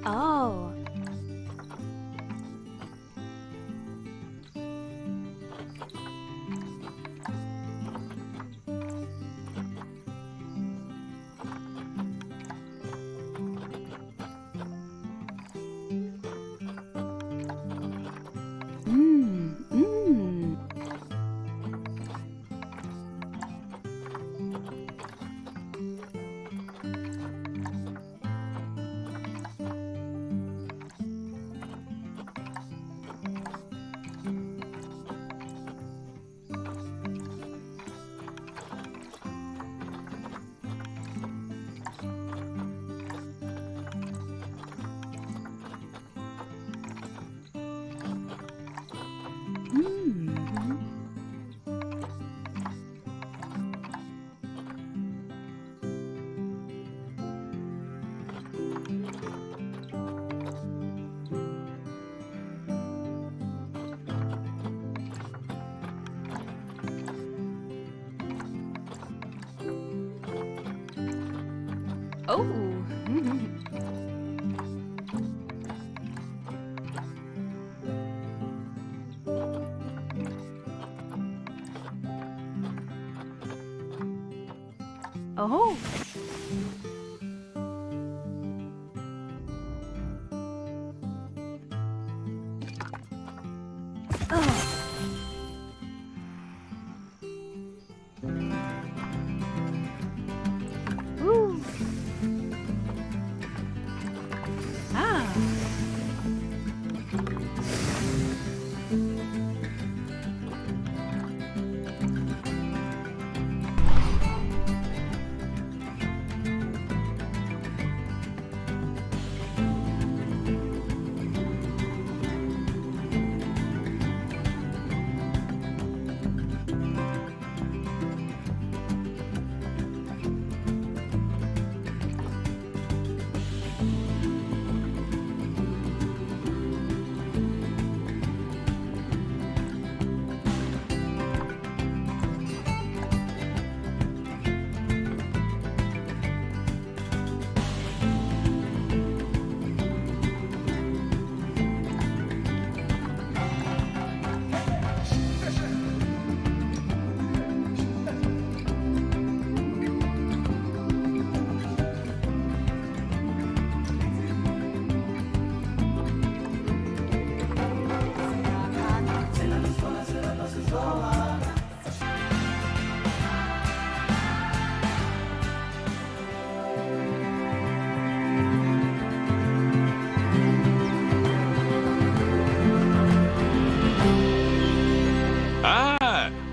Oh. Oh. Oh. Ooh. Ah.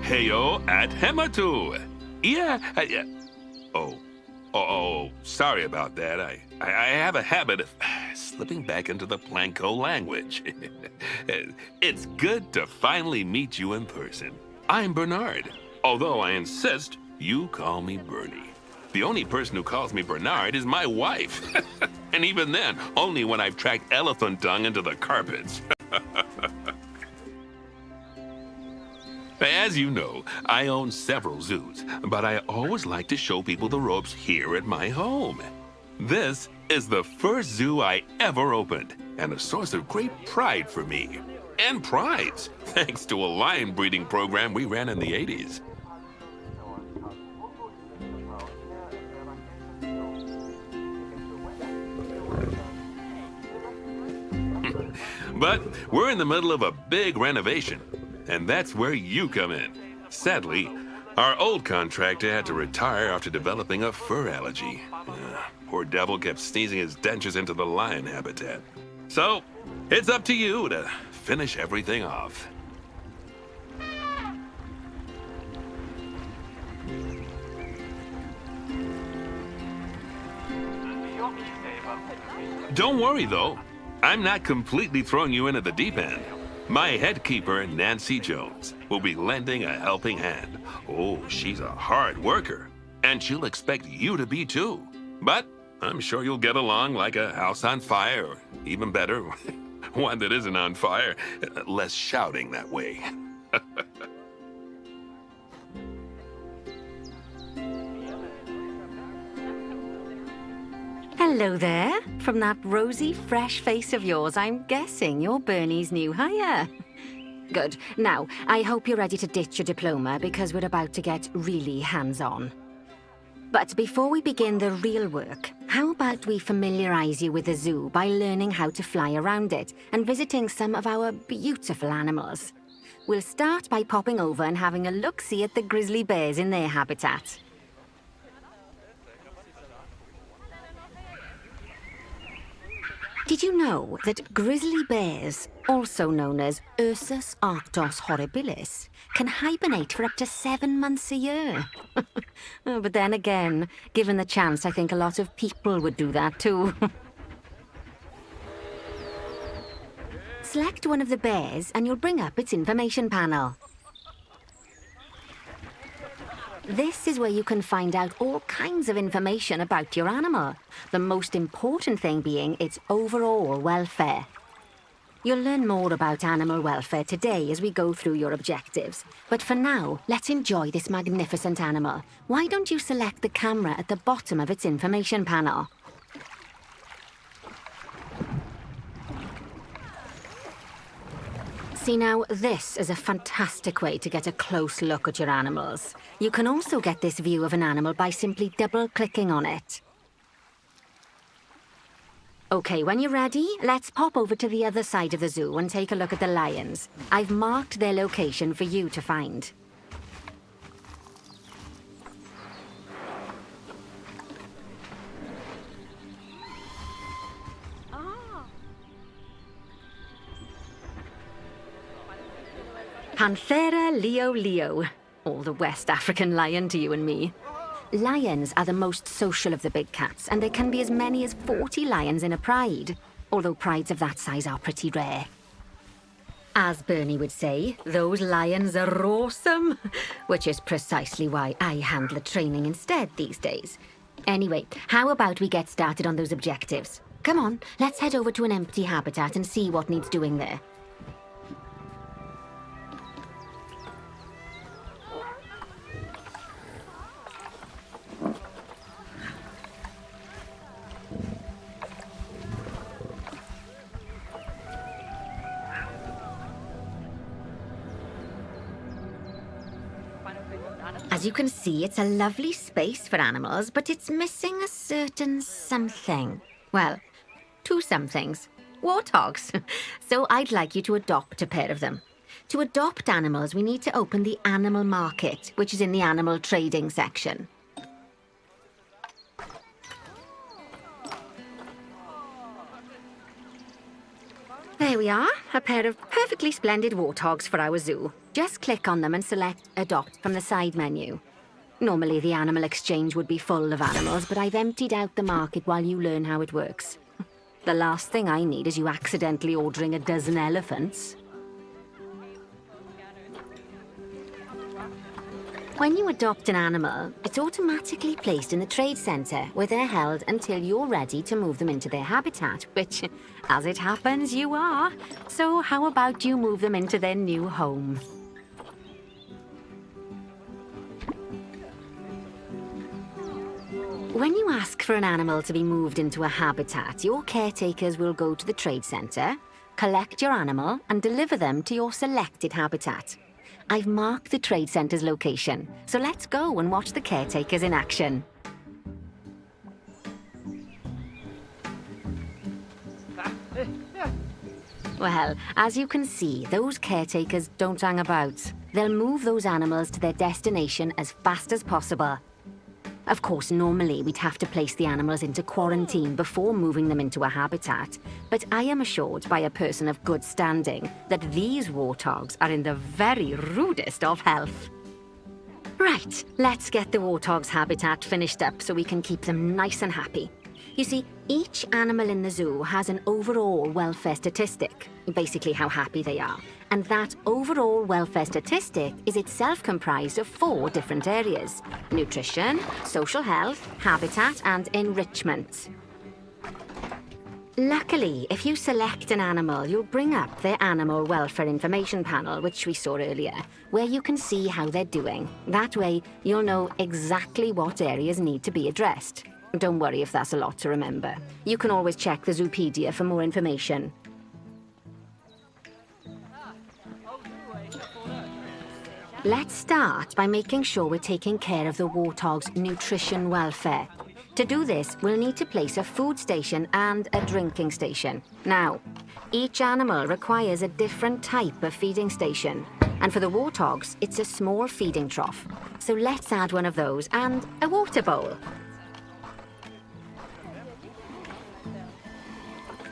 Heyo at Hematu. Yeah. Oh, sorry about that. I have a habit of slipping back into the Planko language. It's good to finally meet you in person. I'm Bernard, although I insist you call me Bernie. The only person who calls me Bernard is my wife. And even then, only when I've tracked elephant dung into the carpets. As you know, I own several zoos, but I always like to show people the ropes here at my home. This is the first zoo I ever opened, and a source of great pride for me. And prize, thanks to a lion breeding program we ran in the 80s. But we're in the middle of a big renovation, and that's where you come in. Sadly, Our old contractor had to retire after developing a fur allergy. Poor devil kept sneezing his dentures into the lion habitat. So, it's up to you to finish everything off. Don't worry, though. I'm not completely throwing you in at the deep end. My head keeper, Nancy Jones, will be lending a helping hand. Oh, she's a hard worker, and she'll expect you to be too. But I'm sure you'll get along like a house on fire, or even better, one that isn't on fire. Less shouting that way. Hello there. From that rosy, fresh face of yours, I'm guessing you're Bernie's new hire. Good. Now, I hope you're ready to ditch your diploma because we're about to get really hands-on. But before we begin the real work, how about we familiarize you with the zoo by learning how to fly around it and visiting some of our beautiful animals? We'll start by popping over and having a look-see at the grizzly bears in their habitat. Did you know that grizzly bears, also known as Ursus arctos horribilis, can hibernate for up to 7 months a year? Oh, but then again, given the chance, I think a lot of people would do that too. Select one of the bears and you'll bring up its information panel. This is where you can find out all kinds of information about your animal, the most important thing being its overall welfare. You'll learn more about animal welfare today as we go through your objectives. But for now, let's enjoy this magnificent animal. Why don't you select the camera at the bottom of its information panel? See now, this is a fantastic way to get a close look at your animals. You can also get this view of an animal by simply double-clicking on it. Okay, when you're ready, let's pop over to the other side of the zoo and take a look at the lions. I've marked their location for you to find. Panthera leo, or the West African lion to you and me. Lions are the most social of the big cats, and there can be as many as 40 lions in a pride, although prides of that size are pretty rare. As Bernie would say, those lions are awesome, which is precisely why I handle the training instead these days. Anyway, how about we get started on those objectives? Come on, let's head over to an empty habitat and see what needs doing there. As you can see, it's a lovely space for animals, but it's missing a certain something. Well, 2 somethings. Warthogs. So I'd like you to adopt a pair of them. To adopt animals, we need to open the animal market, which is in the animal trading section. There we are, a pair of perfectly splendid warthogs for our zoo. Just click on them and select Adopt from the side menu. Normally the animal exchange would be full of animals, but I've emptied out the market while you learn how it works. The last thing I need is you accidentally ordering a dozen elephants. When you adopt an animal, it's automatically placed in the trade centre, where they're held until you're ready to move them into their habitat, which, as it happens, you are. So how about you move them into their new home? When you ask for an animal to be moved into a habitat, your caretakers will go to the trade centre, collect your animal, and deliver them to your selected habitat. I've marked the trade centre's location, so let's go and watch the caretakers in action. Well, as you can see, those caretakers don't hang about. They'll move those animals to their destination as fast as possible. Of course, normally we'd have to place the animals into quarantine before moving them into a habitat, but I am assured by a person of good standing that these warthogs are in the very rudest of health. Right, let's get the warthog's habitat finished up so we can keep them nice and happy. You see, each animal in the zoo has an overall welfare statistic, basically how happy they are. And that overall welfare statistic is itself comprised of 4 different areas: nutrition, social health, habitat, and enrichment. Luckily, if you select an animal, you'll bring up their animal welfare information panel, which we saw earlier, where you can see how they're doing. That way, you'll know exactly what areas need to be addressed. Don't worry if that's a lot to remember. You can always check the Zoopedia for more information. Let's start by making sure we're taking care of the warthog's nutrition welfare. To do this, we'll need to place a food station and a drinking station. Now, each animal requires a different type of feeding station. And for the warthogs, it's a small feeding trough. So let's add one of those and a water bowl.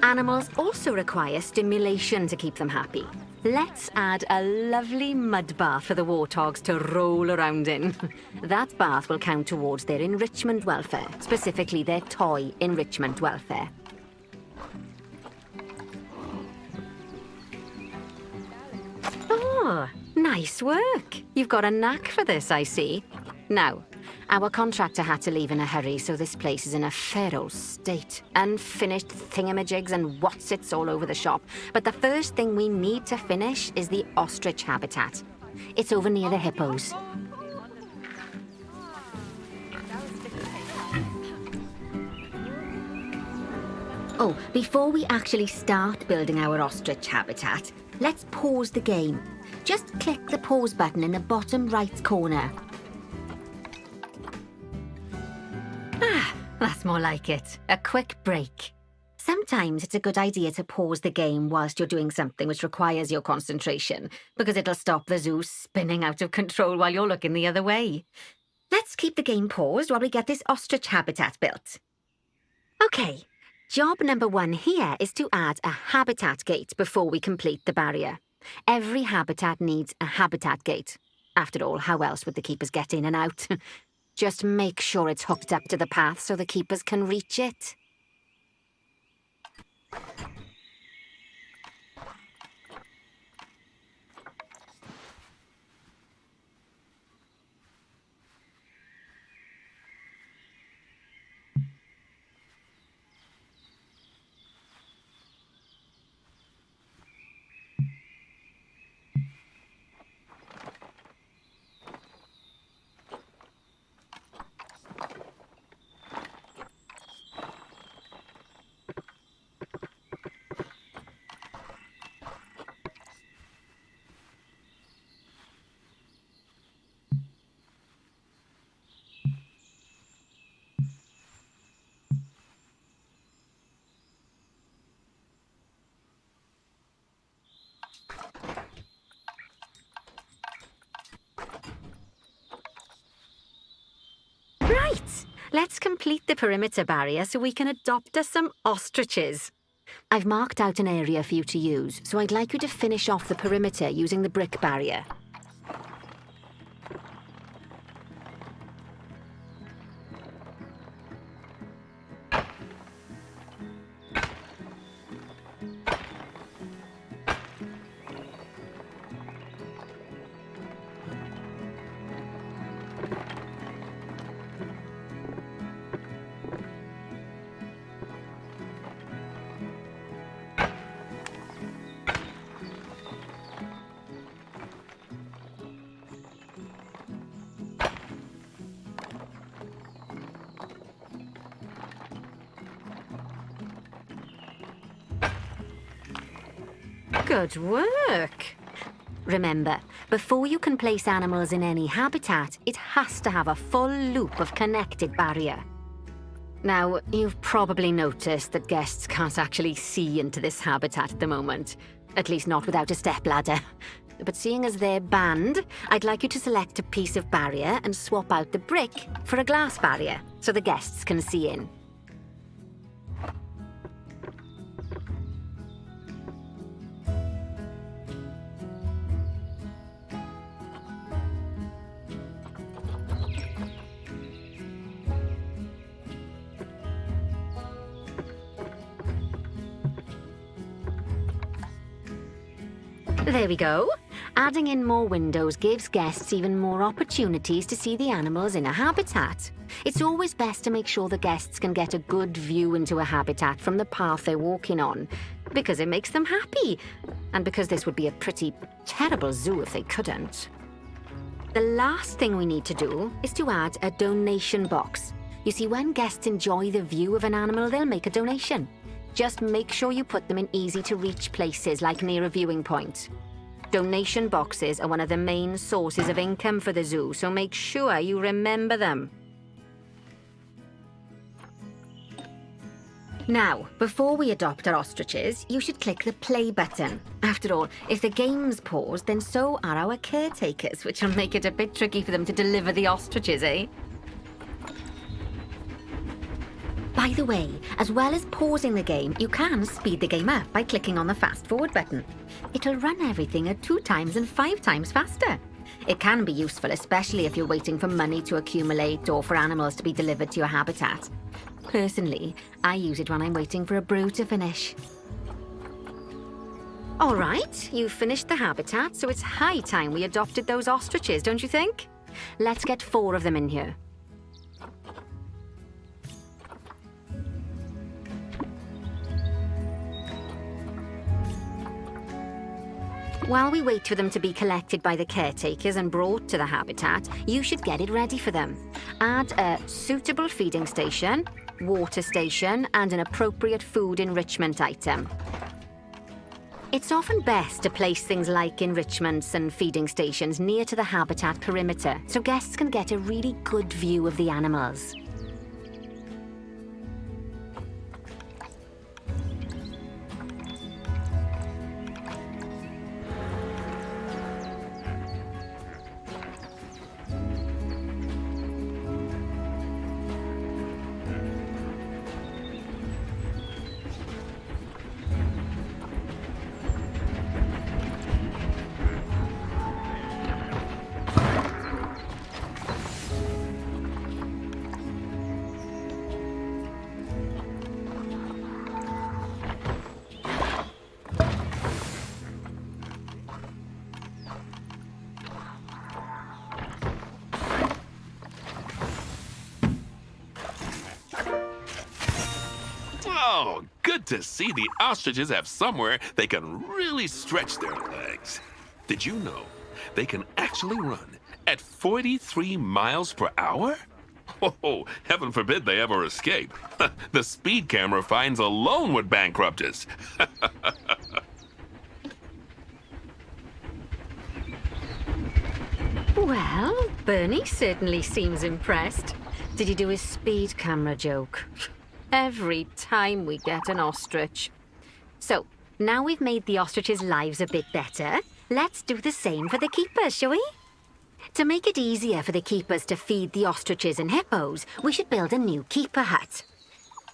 Animals also require stimulation to keep them happy. Let's add a lovely mud bath for the warthogs to roll around in. That bath will count towards their enrichment welfare, specifically their toy enrichment welfare. Oh, nice work. You've got a knack for this, I see. Now, our contractor had to leave in a hurry, so this place is in a fair old state. Unfinished thingamajigs and whatsits all over the shop. But the first thing we need to finish is the ostrich habitat. It's over near the hippos. Oh, before we actually start building our ostrich habitat, let's pause the game. Just click the pause button in the bottom right corner. That's more like it. A quick break. Sometimes it's a good idea to pause the game whilst you're doing something which requires your concentration, because it'll stop the zoo spinning out of control while you're looking the other way. Let's keep the game paused while we get this ostrich habitat built. Okay, job number 1 here is to add a habitat gate before we complete the barrier. Every habitat needs a habitat gate. After all, how else would the keepers get in and out? Just make sure it's hooked up to the path so the keepers can reach it. Right, let's complete the perimeter barrier so we can adopt us some ostriches. I've marked out an area for you to use, so I'd like you to finish off the perimeter using the brick barrier. Good work! Remember, before you can place animals in any habitat, it has to have a full loop of connected barrier. Now, you've probably noticed that guests can't actually see into this habitat at the moment. At least not without a stepladder. But seeing as they're banned, I'd like you to select a piece of barrier and swap out the brick for a glass barrier so the guests can see in. There we go. Adding in more windows gives guests even more opportunities to see the animals in a habitat. It's always best to make sure the guests can get a good view into a habitat from the path they're walking on, because it makes them happy, and because this would be a pretty terrible zoo if they couldn't. The last thing we need to do is to add a donation box. You see, when guests enjoy the view of an animal, they'll make a donation. Just make sure you put them in easy-to-reach places, like near a viewing point. Donation boxes are one of the main sources of income for the zoo, so make sure you remember them. Now, before we adopt our ostriches, you should click the play button. After all, if the game's paused, then so are our caretakers, which will make it a bit tricky for them to deliver the ostriches, eh? By the way, as well as pausing the game, you can speed the game up by clicking on the fast forward button. It'll run everything at 2 times and 5 times faster. It can be useful, especially if you're waiting for money to accumulate or for animals to be delivered to your habitat. Personally, I use it when I'm waiting for a brew to finish. All right, you've finished the habitat, so it's high time we adopted those ostriches, don't you think? Let's get 4 of them in here. While we wait for them to be collected by the caretakers and brought to the habitat, you should get it ready for them. Add a suitable feeding station, water station, and an appropriate food enrichment item. It's often best to place things like enrichments and feeding stations near to the habitat perimeter, so guests can get a really good view of the animals. Oh, good to see the ostriches have somewhere they can really stretch their legs. Did you know they can actually run at 43 miles per hour? Oh, heaven forbid they ever escape. The speed camera fines alone would bankrupt us. Well, Bernie certainly seems impressed. Did you do his speed camera joke? Every time we get an ostrich. So, now we've made the ostriches' lives a bit better, let's do the same for the keepers, shall we? To make it easier for the keepers to feed the ostriches and hippos, we should build a new keeper hut.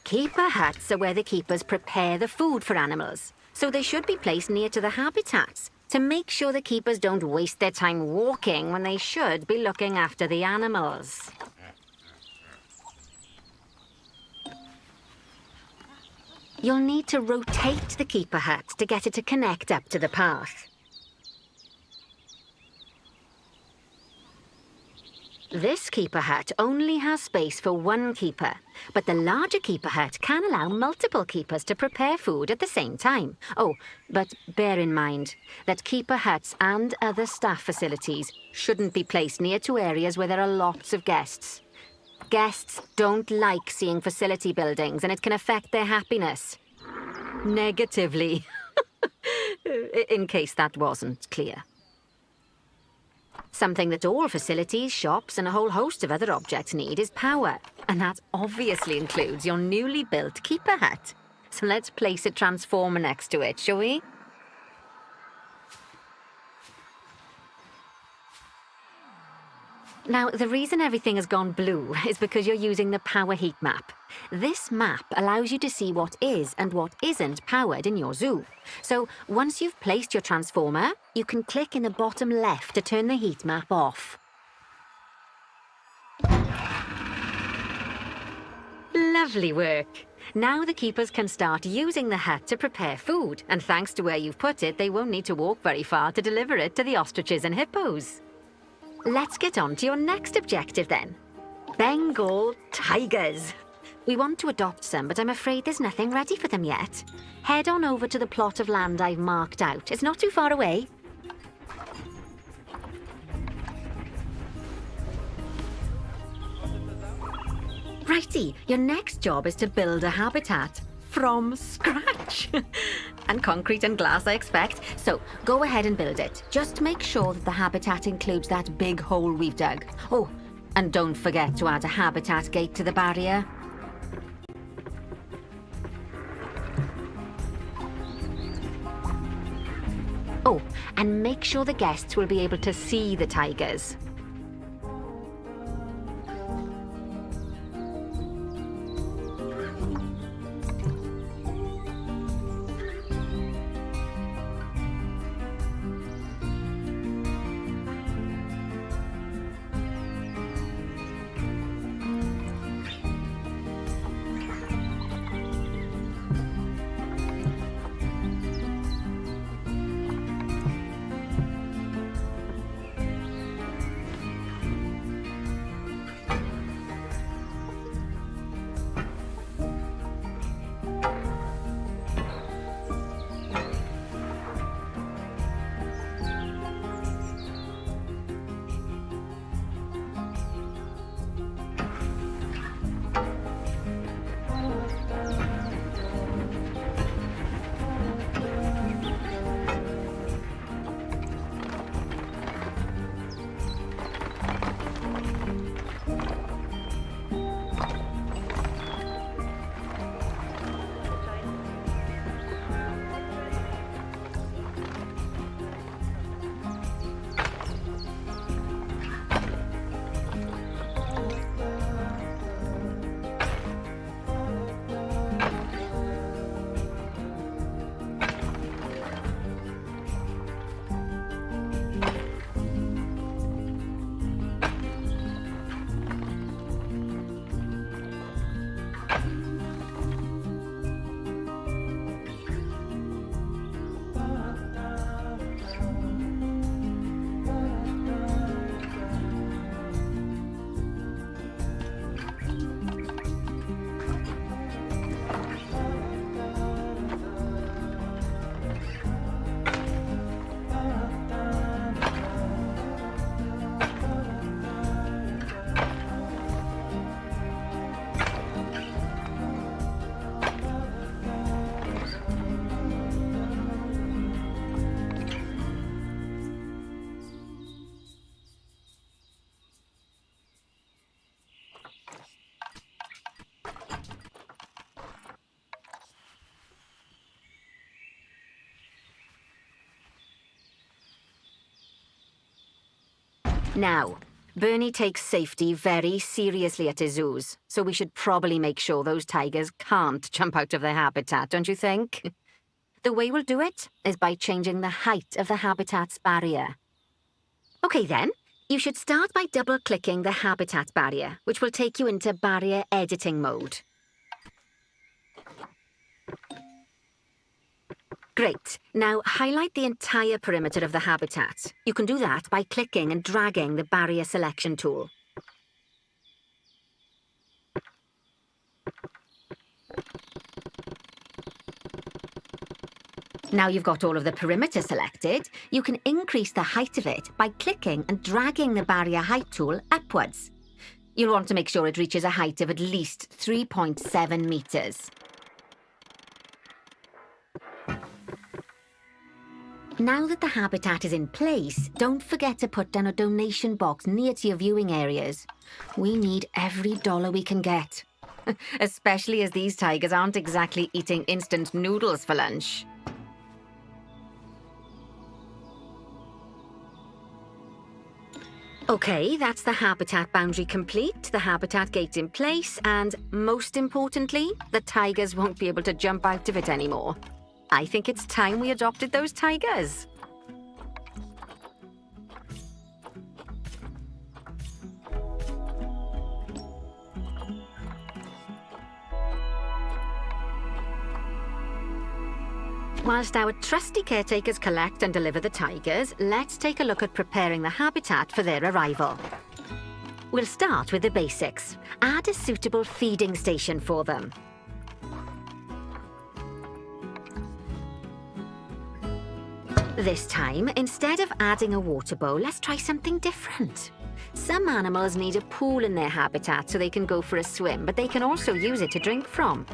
Keeper huts are where the keepers prepare the food for animals, so they should be placed near to the habitats to make sure the keepers don't waste their time walking when they should be looking after the animals. You'll need to rotate the keeper hut to get it to connect up to the path. This keeper hut only has space for 1 keeper, but the larger keeper hut can allow multiple keepers to prepare food at the same time. Oh, but bear in mind that keeper huts and other staff facilities shouldn't be placed near to areas where there are lots of guests. Guests don't like seeing facility buildings, and it can affect their happiness. Negatively. In case that wasn't clear. Something that all facilities, shops, and a whole host of other objects need is power. And that obviously includes your newly built keeper hut. So let's place a transformer next to it, shall we? Now, the reason everything has gone blue is because you're using the power heat map. This map allows you to see what is and what isn't powered in your zoo. So, once you've placed your transformer, you can click in the bottom left to turn the heat map off. Lovely work. Now the keepers can start using the hut to prepare food, and thanks to where you've put it, they won't need to walk very far to deliver it to the ostriches and hippos. Let's get on to your next objective then. Bengal tigers. We want to adopt some, but I'm afraid there's nothing ready for them yet. Head on over to the plot of land I've marked out. It's not too far away. Righty, your next job is to build a habitat from scratch. And concrete and glass, I expect. So, go ahead and build it. Just make sure that the habitat includes that big hole we've dug. Oh, and don't forget to add a habitat gate to the barrier. Oh, and make sure the guests will be able to see the tigers. Now, Bernie takes safety very seriously at his zoos, so we should probably make sure those tigers can't jump out of their habitat, don't you think? The way we'll do it is by changing the height of the habitat's barrier. Okay then, you should start by double-clicking the habitat barrier, which will take you into barrier editing mode. Great. Now highlight the entire perimeter of the habitat. You can do that by clicking and dragging the barrier selection tool. Now you've got all of the perimeter selected, you can increase the height of it by clicking and dragging the barrier height tool upwards. You'll want to make sure it reaches a height of at least 3.7 meters. Now that the habitat is in place, don't forget to put down a donation box near to your viewing areas. We need every dollar we can get. Especially as these tigers aren't exactly eating instant noodles for lunch. Okay, that's the habitat boundary complete, the habitat gate in place, and most importantly, the tigers won't be able to jump out of it anymore. I think it's time we adopted those tigers. Whilst our trusty caretakers collect and deliver the tigers, let's take a look at preparing the habitat for their arrival. We'll start with the basics. Add a suitable feeding station for them. This time, instead of adding a water bowl, let's try something different. Some animals need a pool in their habitat so they can go for a swim, but they can also use it to drink from.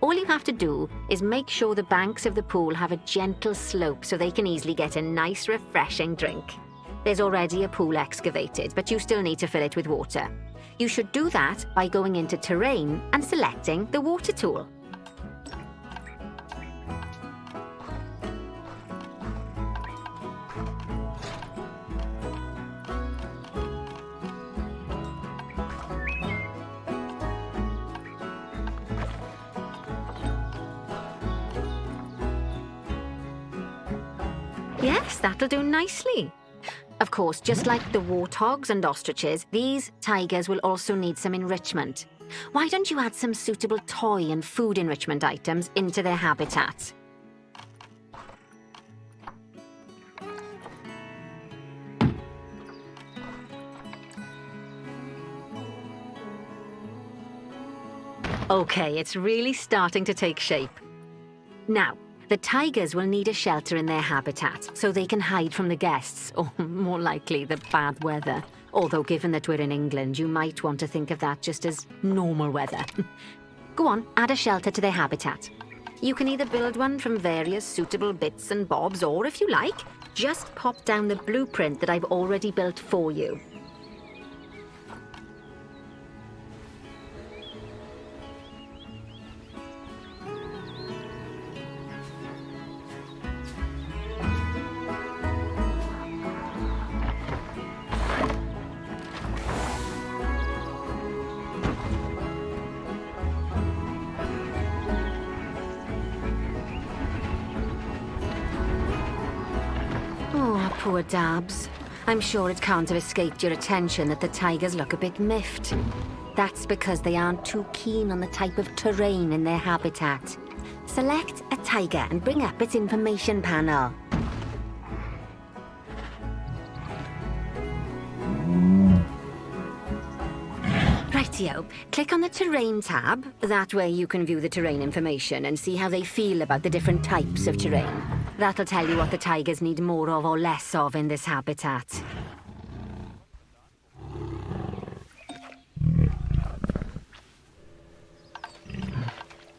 All you have to do is make sure the banks of the pool have a gentle slope so they can easily get a nice, refreshing drink. There's already a pool excavated, but you still need to fill it with water. You should do that by going into Terrain and selecting the water tool. Yes, that'll do nicely. Of course, just like the warthogs and ostriches, these tigers will also need some enrichment. Why don't you add some suitable toy and food enrichment items into their habitat? Okay, it's really starting to take shape. Now, the tigers will need a shelter in their habitat so they can hide from the guests, or more likely, the bad weather. Although given that we're in England, you might want to think of that just as normal weather. Go on, add a shelter to their habitat. You can either build one from various suitable bits and bobs, or if you like, just pop down the blueprint that I've already built for you. Oh, poor Dabs. I'm sure it can't have escaped your attention that the tigers look a bit miffed. That's because they aren't too keen on the type of terrain in their habitat. Select a tiger and bring up its information panel. Rightio, click on the Terrain tab. That way you can view the terrain information and see how they feel about the different types of terrain. That'll tell you what the tigers need more of or less of in this habitat.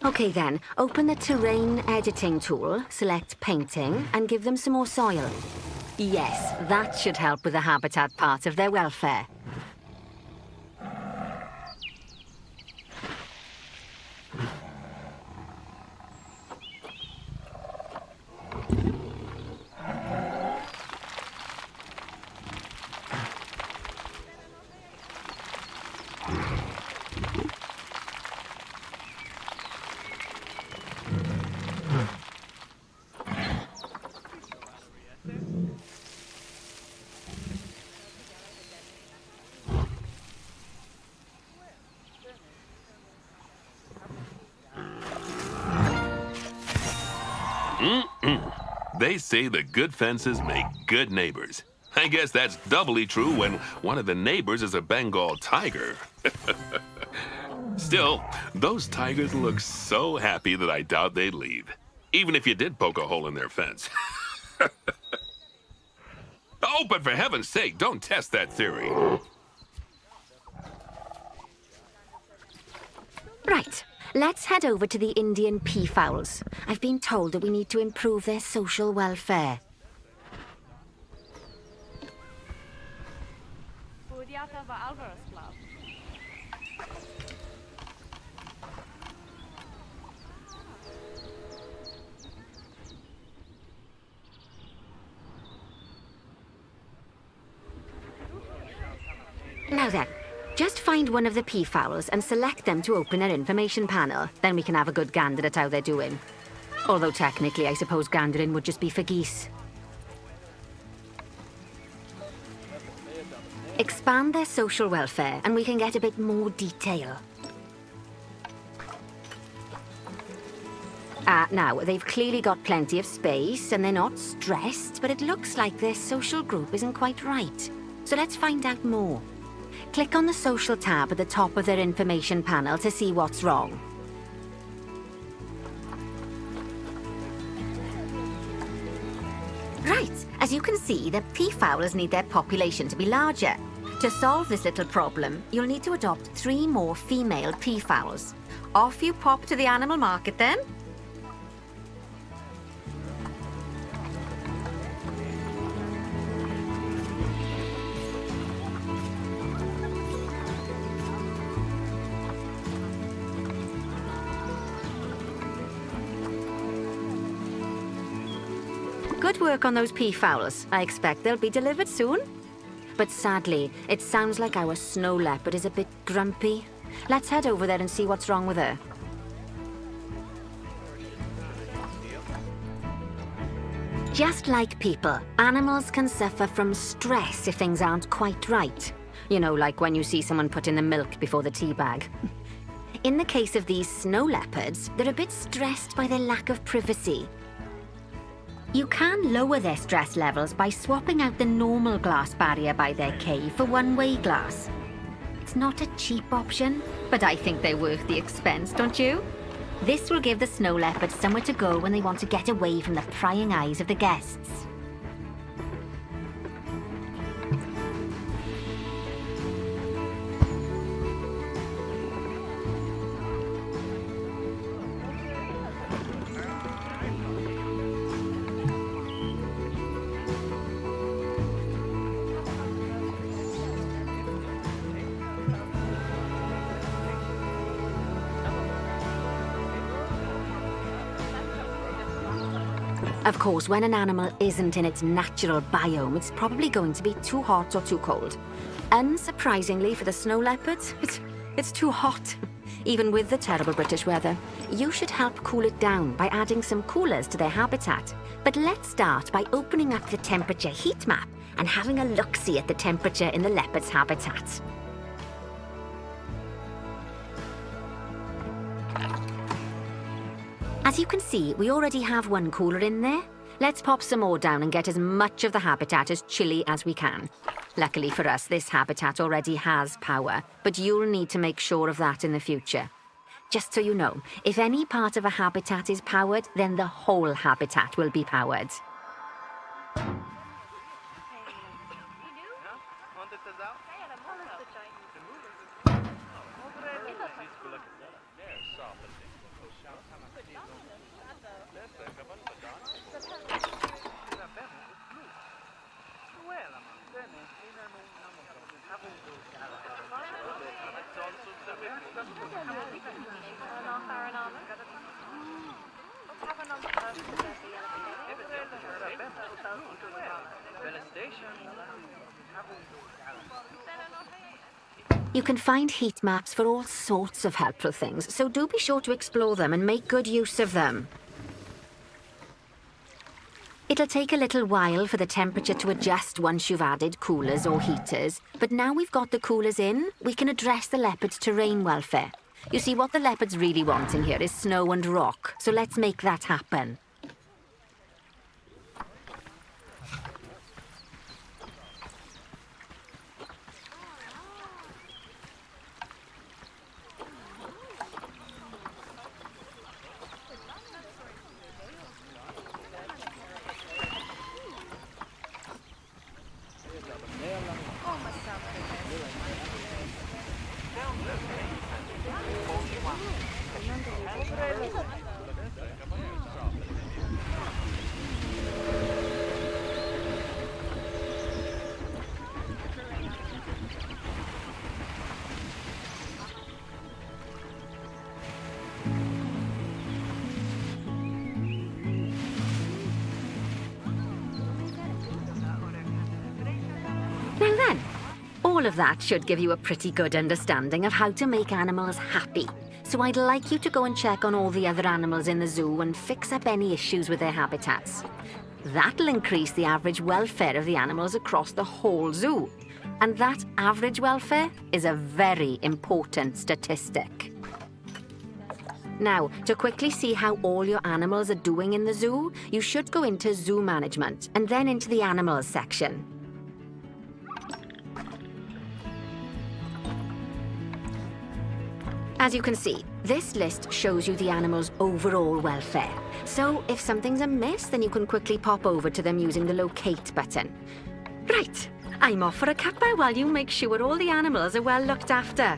Okay then, open the Terrain editing tool, select Painting, and give them some more soil. Yes, that should help with the habitat part of their welfare. They say the good fences make good neighbors. I guess that's doubly true when one of the neighbors is a Bengal tiger. Still, those tigers look so happy that I doubt they'd leave, even if you did poke a hole in their fence. Oh, but for heaven's sake, don't test that theory. Right. Let's head over to the Indian peafowls. I've been told that we need to improve their social welfare. Now then, just find one of the peafowls and select them to open their information panel. Then we can have a good gander at how they're doing. Although technically, I suppose gandering would just be for geese. Expand their social welfare, and we can get a bit more detail. Now, they've clearly got plenty of space, and they're not stressed, but it looks like their social group isn't quite right. So let's find out more. Click on the social tab at the top of their information panel to see what's wrong. Right, as you can see, the peafowls need their population to be larger. To solve this little problem, you'll need to adopt 3 more female peafowls. Off you pop to the animal market then. Good work on those peafowls. I expect they'll be delivered soon. But sadly, it sounds like our snow leopard is a bit grumpy. Let's head over there and see what's wrong with her. Just like people, animals can suffer from stress if things aren't quite right. You know, like when you see someone put in the milk before the tea bag. In the case of these snow leopards, they're a bit stressed by their lack of privacy. You can lower their stress levels by swapping out the normal glass barrier by their cave for one-way glass. It's not a cheap option, but I think they're worth the expense, don't you? This will give the snow leopards somewhere to go when they want to get away from the prying eyes of the guests. Of course, when an animal isn't in its natural biome, it's probably going to be too hot or too cold. Unsurprisingly for the snow leopards, it's too hot. Even with the terrible British weather. You should help cool it down by adding some coolers to their habitat. But let's start by opening up the temperature heat map and having a look-see at the temperature in the leopard's habitat. As you can see, we already have one cooler in there. Let's pop some more down and get as much of the habitat as chilly as we can. Luckily for us, this habitat already has power, but you'll need to make sure of that in the future. Just so you know, if any part of a habitat is powered, then the whole habitat will be powered. You can find heat maps for all sorts of helpful things, so do be sure to explore them and make good use of them. It'll take a little while for the temperature to adjust once you've added coolers or heaters, but now we've got the coolers in, we can address the leopard's terrain welfare. You see, what the leopards really want in here is snow and rock, so let's make that happen. All of that should give you a pretty good understanding of how to make animals happy. So I'd like you to go and check on all the other animals in the zoo and fix up any issues with their habitats. That'll increase the average welfare of the animals across the whole zoo. And that average welfare is a very important statistic. Now, to quickly see how all your animals are doing in the zoo, you should go into Zoo Management and then into the Animals section. As you can see, this list shows you the animals' overall welfare. So if something's amiss, then you can quickly pop over to them using the Locate button. Right, I'm off for a cuppa while you make sure all the animals are well looked after.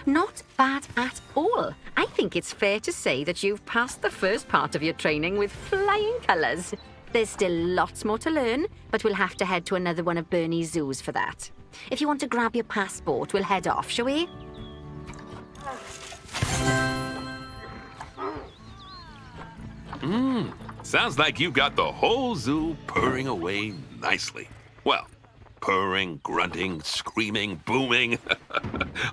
Not bad at all. I think it's fair to say that you've passed the first part of your training with flying colours. There's still lots more to learn, but we'll have to head to another one of Bernie's zoos for that. If you want to grab your passport, we'll head off, shall we? Sounds like you've got the whole zoo purring away nicely. Well, purring, grunting, screaming, booming.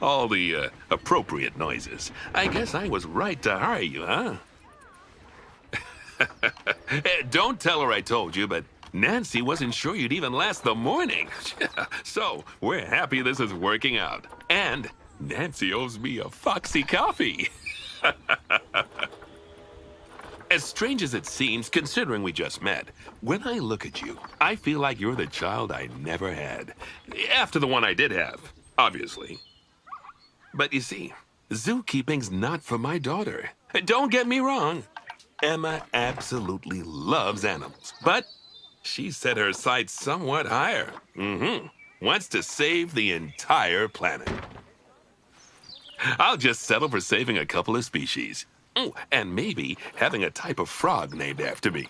All the appropriate noises. I guess I was right to hire you, huh? Don't tell her I told you, but Nancy wasn't sure you'd even last the morning. So, we're happy this is working out. And Nancy owes me a foxy coffee. As strange as it seems, considering we just met, when I look at you, I feel like you're the child I never had. After the one I did have, obviously. But you see, zookeeping's not for my daughter. Don't get me wrong. Emma absolutely loves animals, but she set her sights somewhat higher. Wants to save the entire planet. I'll just settle for saving a couple of species. Oh, and maybe having a type of frog named after me.